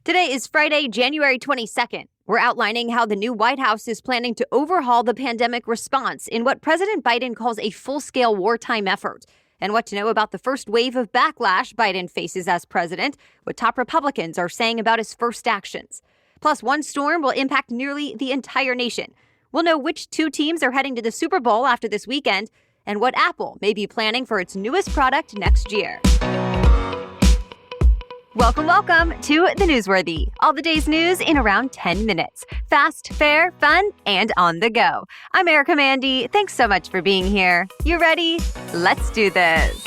Today is Friday, January 22nd. We're outlining how the new White House is planning to overhaul the pandemic response in what President Biden calls a full-scale wartime effort, and what to know about the first wave of backlash Biden faces as president, what top Republicans are saying about his first actions. Plus, one storm will impact nearly the entire nation. We'll know which two teams are heading to the Super Bowl after this weekend, and what Apple may be planning for its newest product next year. Welcome to The Newsworthy. All the day's news in around 10 minutes. Fast, fair, fun, and on the go. I'm Erica Mandy. Thanks so much for being here. You ready? Let's do this.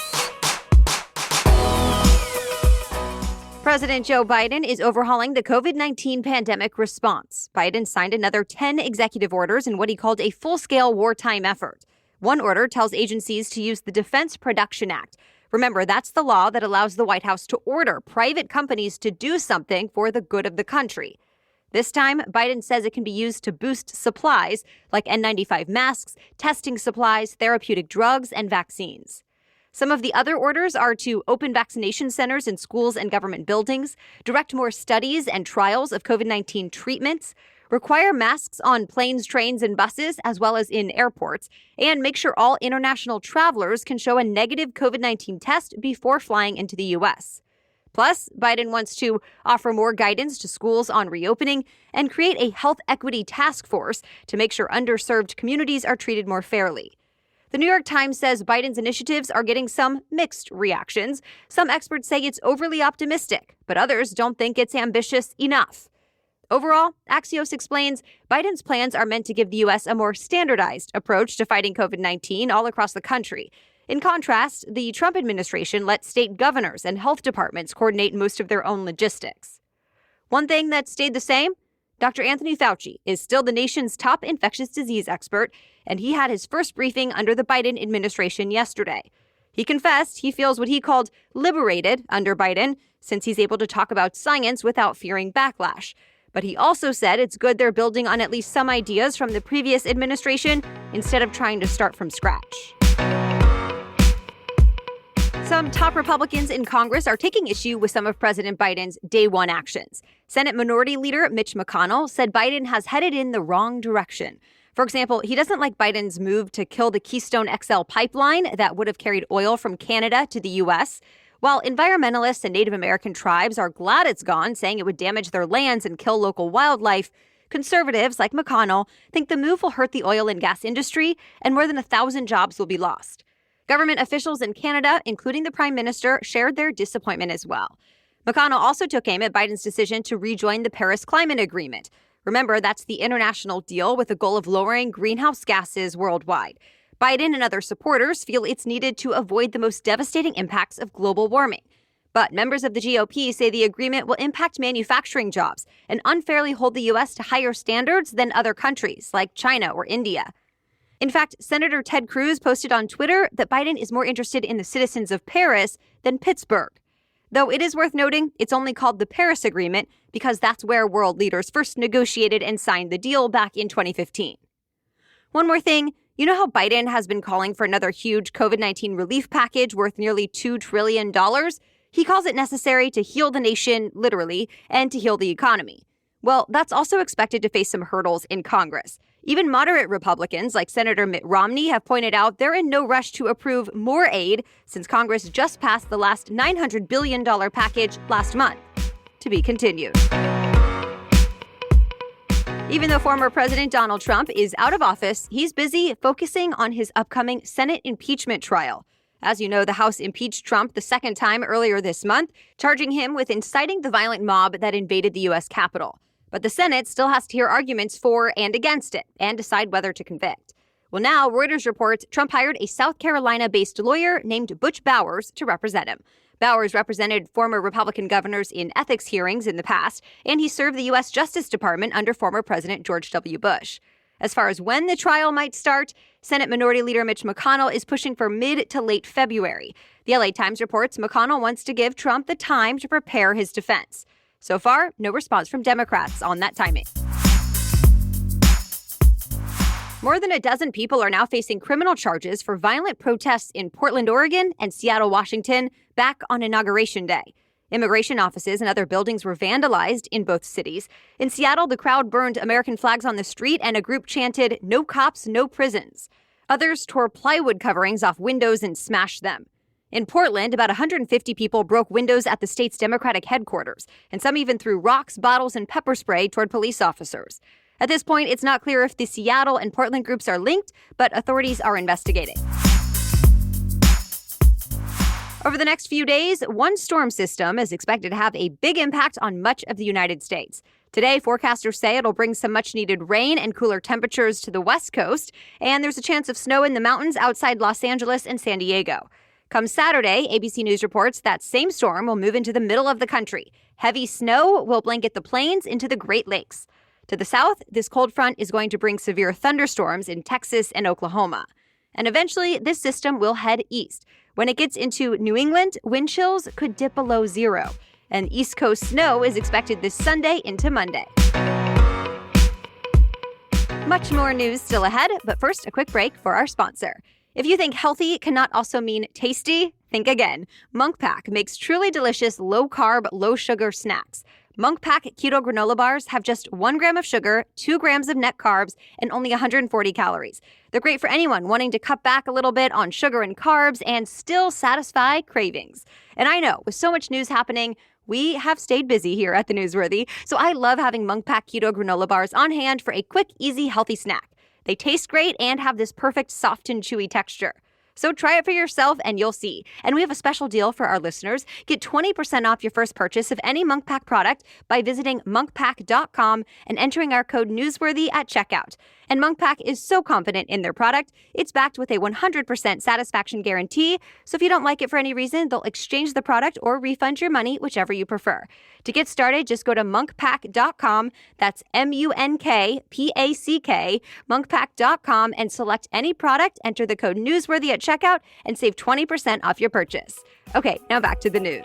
President Joe Biden is overhauling the COVID-19 pandemic response. Biden signed another 10 executive orders in what he called a full-scale wartime effort. One order tells agencies to use the Defense Production Act. Remember, that's the law that allows the White House to order private companies to do something for the good of the country. This time, Biden says it can be used to boost supplies like N95 masks, testing supplies, therapeutic drugs, and vaccines. Some of the other orders are to open vaccination centers in schools and government buildings, direct more studies and trials of COVID-19 treatments, require masks on planes, trains, and buses, as well as in airports, and make sure all international travelers can show a negative COVID-19 test before flying into the U.S. Plus, Biden wants to offer more guidance to schools on reopening and create a health equity task force to make sure underserved communities are treated more fairly. The New York Times says Biden's initiatives are getting some mixed reactions. Some experts say it's overly optimistic, but others don't think it's ambitious enough. Overall, Axios explains Biden's plans are meant to give the U.S. a more standardized approach to fighting COVID-19 all across the country. In contrast, the Trump administration let state governors and health departments coordinate most of their own logistics. One thing that stayed the same, Dr. Anthony Fauci is still the nation's top infectious disease expert, and he had his first briefing under the Biden administration yesterday. He confessed he feels what he called liberated under Biden, since he's able to talk about science without fearing backlash. But he also said it's good they're building on at least some ideas from the previous administration instead of trying to start from scratch. Some top Republicans in Congress are taking issue with some of President Biden's day one actions. Senate Minority Leader Mitch McConnell said Biden has headed in the wrong direction. For example, he doesn't like Biden's move to kill the Keystone XL pipeline that would have carried oil from Canada to the U.S., while environmentalists and Native American tribes are glad it's gone, saying it would damage their lands and kill local wildlife. Conservatives like McConnell think the move will hurt the oil and gas industry and more than 1,000 jobs will be lost. Government officials in Canada, including the Prime Minister, shared their disappointment as well. McConnell also took aim at Biden's decision to rejoin the Paris Climate Agreement. Remember, that's the international deal with the goal of lowering greenhouse gases worldwide. Biden and other supporters feel it's needed to avoid the most devastating impacts of global warming. But members of the GOP say the agreement will impact manufacturing jobs and unfairly hold the U.S. to higher standards than other countries like China or India. In fact, Senator Ted Cruz posted on Twitter that Biden is more interested in the citizens of Paris than Pittsburgh. Though it is worth noting, it's only called the Paris Agreement because that's where world leaders first negotiated and signed the deal back in 2015. One more thing. You know how Biden has been calling for another huge COVID-19 relief package worth nearly $2 trillion? He calls it necessary to heal the nation, literally, and to heal the economy. Well, that's also expected to face some hurdles in Congress. Even moderate Republicans like Senator Mitt Romney have pointed out they're in no rush to approve more aid since Congress just passed the last $900 billion package last month. To be continued. Even though former President Donald Trump is out of office, he's busy focusing on his upcoming Senate impeachment trial. As you know, the House impeached Trump the second time earlier this month, charging him with inciting the violent mob that invaded the U.S. Capitol. But the Senate still has to hear arguments for and against it and decide whether to convict. Well, now Reuters reports Trump hired a South Carolina-based lawyer named Butch Bowers to represent him. Bowers represented former Republican governors in ethics hearings in the past, and he served the U.S. Justice Department under former President George W. Bush. As far as when the trial might start, Senate Minority Leader Mitch McConnell is pushing for mid to late February. The LA Times reports McConnell wants to give Trump the time to prepare his defense. So far, no response from Democrats on that timing. More than a dozen people are now facing criminal charges for violent protests in Portland, Oregon, and Seattle, Washington, back on Inauguration Day. Immigration offices and other buildings were vandalized in both cities. In Seattle, the crowd burned American flags on the street and a group chanted, "No cops, no prisons." Others tore plywood coverings off windows and smashed them. In Portland, about 150 people broke windows at the state's Democratic headquarters, and some even threw rocks, bottles, and pepper spray toward police officers. At this point, it's not clear if the Seattle and Portland groups are linked, but authorities are investigating. Over the next few days, one storm system is expected to have a big impact on much of the United States. Today, forecasters say it'll bring some much-needed rain and cooler temperatures to the West Coast, and there's a chance of snow in the mountains outside Los Angeles and San Diego. Come Saturday, ABC News reports that same storm will move into the middle of the country. Heavy snow will blanket the plains into the Great Lakes. To the south, this cold front is going to bring severe thunderstorms in Texas and Oklahoma. And eventually, this system will head east. When it gets into New England, wind chills could dip below zero. And East Coast snow is expected this Sunday into Monday. Much more news still ahead, but first, a quick break for our sponsor. If you think healthy cannot also mean tasty, think again. Munk Pack makes truly delicious low-carb, low-sugar snacks. Munk Pack Keto Granola Bars have just 1 gram of sugar, 2 grams of net carbs, and only 140 calories. They're great for anyone wanting to cut back a little bit on sugar and carbs and still satisfy cravings. And I know, with so much news happening, we have stayed busy here at The Newsworthy, so I love having Munk Pack Keto Granola Bars on hand for a quick, easy, healthy snack. They taste great and have this perfect soft and chewy texture. So try it for yourself and you'll see. And we have a special deal for our listeners. Get 20% off your first purchase of any Munk Pack product by visiting monkpack.com and entering our code Newsworthy at checkout. And Munk Pack is so confident in their product, it's backed with a 100% satisfaction guarantee. So if you don't like it for any reason, they'll exchange the product or refund your money, whichever you prefer. To get started, just go to monkpack.com. That's MUNKPACK, monkpack.com, and select any product, enter the code Newsworthy at checkout, and save 20% off your purchase. Okay, now back to the news.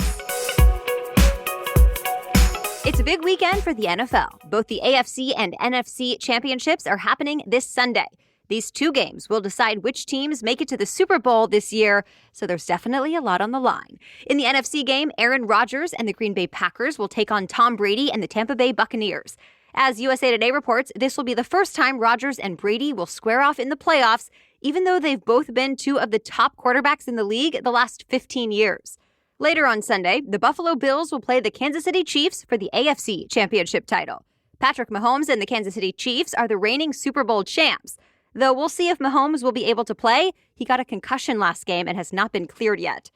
It's a big weekend for the NFL. Both the AFC and NFC championships are happening this Sunday. These two games will decide which teams make it to the Super Bowl this year, so there's definitely a lot on the line. In the NFC game, Aaron Rodgers and the Green Bay Packers will take on Tom Brady and the Tampa Bay Buccaneers. As USA Today reports, this will be the first time Rodgers and Brady will square off in the playoffs, even though they've both been two of the top quarterbacks in the league the last 15 years. Later on Sunday, the Buffalo Bills will play the Kansas City Chiefs for the AFC Championship title. Patrick Mahomes and the Kansas City Chiefs are the reigning Super Bowl champs. Though we'll see if Mahomes will be able to play. He got a concussion last game and has not been cleared yet.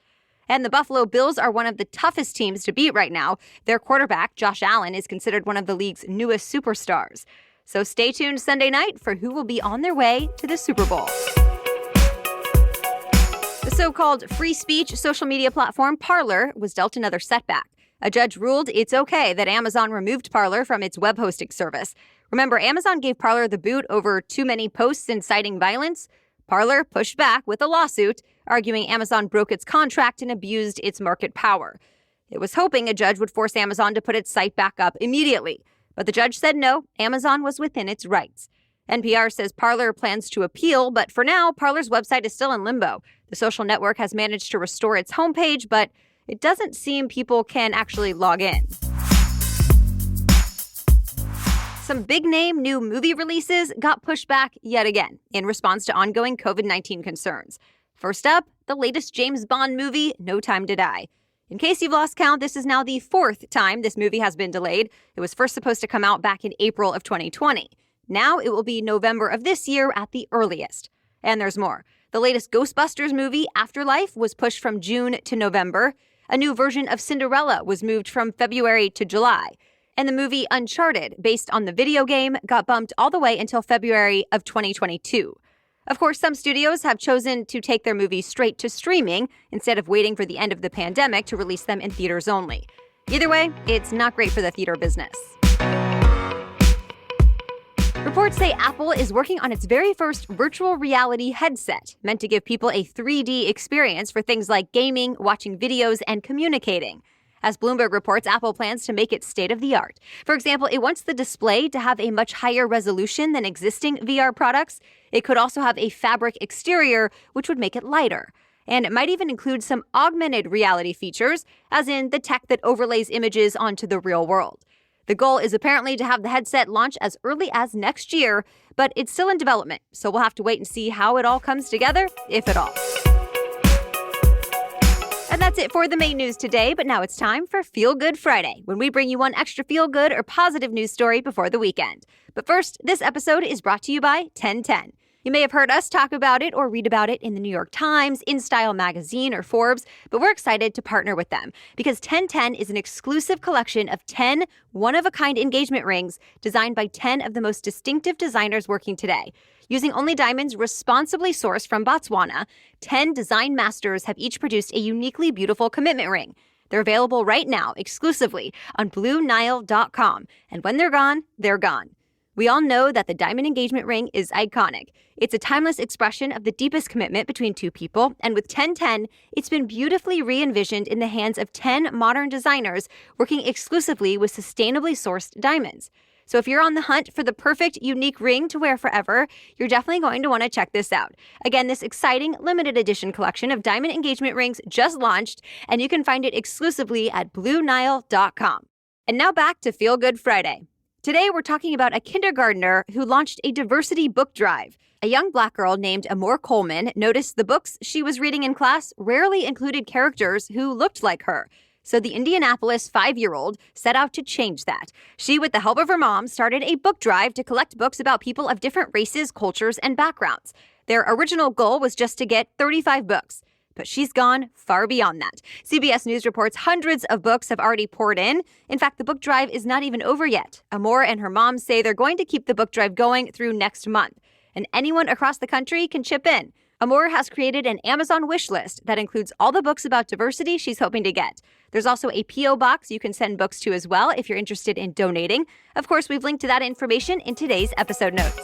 And the Buffalo Bills are one of the toughest teams to beat right now. Their quarterback, Josh Allen, is considered one of the league's newest superstars. So stay tuned Sunday night for who will be on their way to the Super Bowl. The so-called free speech social media platform Parler was dealt another setback. A judge ruled it's okay that Amazon removed Parler from its web hosting service. Remember, Amazon gave Parler the boot over too many posts inciting violence. Parler pushed back with a lawsuit, arguing Amazon broke its contract and abused its market power. It was hoping a judge would force Amazon to put its site back up immediately. But the judge said no, Amazon was within its rights. NPR says Parler plans to appeal, but for now, Parler's website is still in limbo. The social network has managed to restore its homepage, but it doesn't seem people can actually log in. Some big-name new movie releases got pushed back yet again in response to ongoing COVID-19 concerns. First up, the latest James Bond movie, No Time to Die. In case you've lost count, this is now the 4th time this movie has been delayed. It was first supposed to come out back in April of 2020. Now it will be November of this year at the earliest. And there's more. The latest Ghostbusters movie, Afterlife, was pushed from June to November. A new version of Cinderella was moved from February to July. And the movie Uncharted, based on the video game, got bumped all the way until February of 2022. Of course, some studios have chosen to take their movies straight to streaming instead of waiting for the end of the pandemic to release them in theaters only. Either way, it's not great for the theater business. Reports say Apple is working on its very first virtual reality headset, meant to give people a 3D experience for things like gaming, watching videos, and communicating. As Bloomberg reports, Apple plans to make it state-of-the-art. For example, it wants the display to have a much higher resolution than existing VR products. It could also have a fabric exterior, which would make it lighter. And it might even include some augmented reality features, as in the tech that overlays images onto the real world. The goal is apparently to have the headset launch as early as next year, but it's still in development, so we'll have to wait and see how it all comes together, if at all. And that's it for the main news today, but now it's time for Feel Good Friday, when we bring you one extra feel-good or positive news story before the weekend. But first, this episode is brought to you by 1010. You may have heard us talk about it or read about it in the New York Times, InStyle magazine, or Forbes, but we're excited to partner with them because 1010 is an exclusive collection of 10 one-of-a-kind engagement rings designed by 10 of the most distinctive designers working today. Using only diamonds responsibly sourced from Botswana, 10 design masters have each produced a uniquely beautiful commitment ring. They're available right now exclusively on BlueNile.com, and when they're gone, they're gone. We all know that the diamond engagement ring is iconic. It's a timeless expression of the deepest commitment between two people, and with 1010, it's been beautifully re-envisioned in the hands of 10 modern designers working exclusively with sustainably sourced diamonds. So if you're on the hunt for the perfect, unique ring to wear forever, you're definitely going to want to check this out. Again, this exciting limited edition collection of diamond engagement rings just launched, and you can find it exclusively at BlueNile.com. And now back to Feel Good Friday. Today, we're talking about a kindergartner who launched a diversity book drive. A young Black girl named Amor Coleman noticed the books she was reading in class rarely included characters who looked like her. So the Indianapolis 5-year-old set out to change that. She, with the help of her mom, started a book drive to collect books about people of different races, cultures, and backgrounds. Their original goal was just to get 35 books. But she's gone far beyond that. CBS News reports hundreds of books have already poured in. In fact, the book drive is not even over yet. Amor and her mom say they're going to keep the book drive going through next month. And anyone across the country can chip in. Amor has created an Amazon wish list that includes all the books about diversity she's hoping to get. There's also a P.O. box you can send books to as well if you're interested in donating. Of course, we've linked to that information in today's episode notes.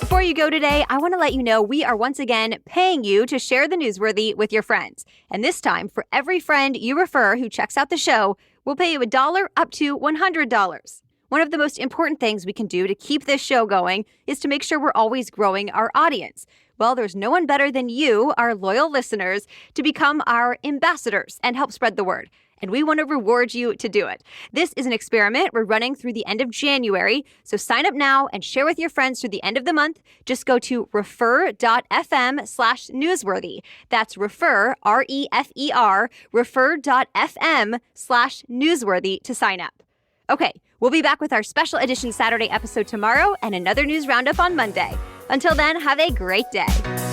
Before you go today, I want to let you know we are once again paying you to share the newsworthy with your friends. And this time, for every friend you refer who checks out the show, we'll pay you $1 up to $100. One of the most important things we can do to keep this show going is to make sure we're always growing our audience. Well, there's no one better than you, our loyal listeners, to become our ambassadors and help spread the word. And we want to reward you to do it. This is an experiment we're running through the end of January, so sign up now and share with your friends through the end of the month. Just go to refer.fm/newsworthy. That's refer, R-E-F-E-R, refer.fm/newsworthy to sign up. Okay, we'll be back with our special edition Saturday episode tomorrow and another news roundup on Monday. Until then, have a great day.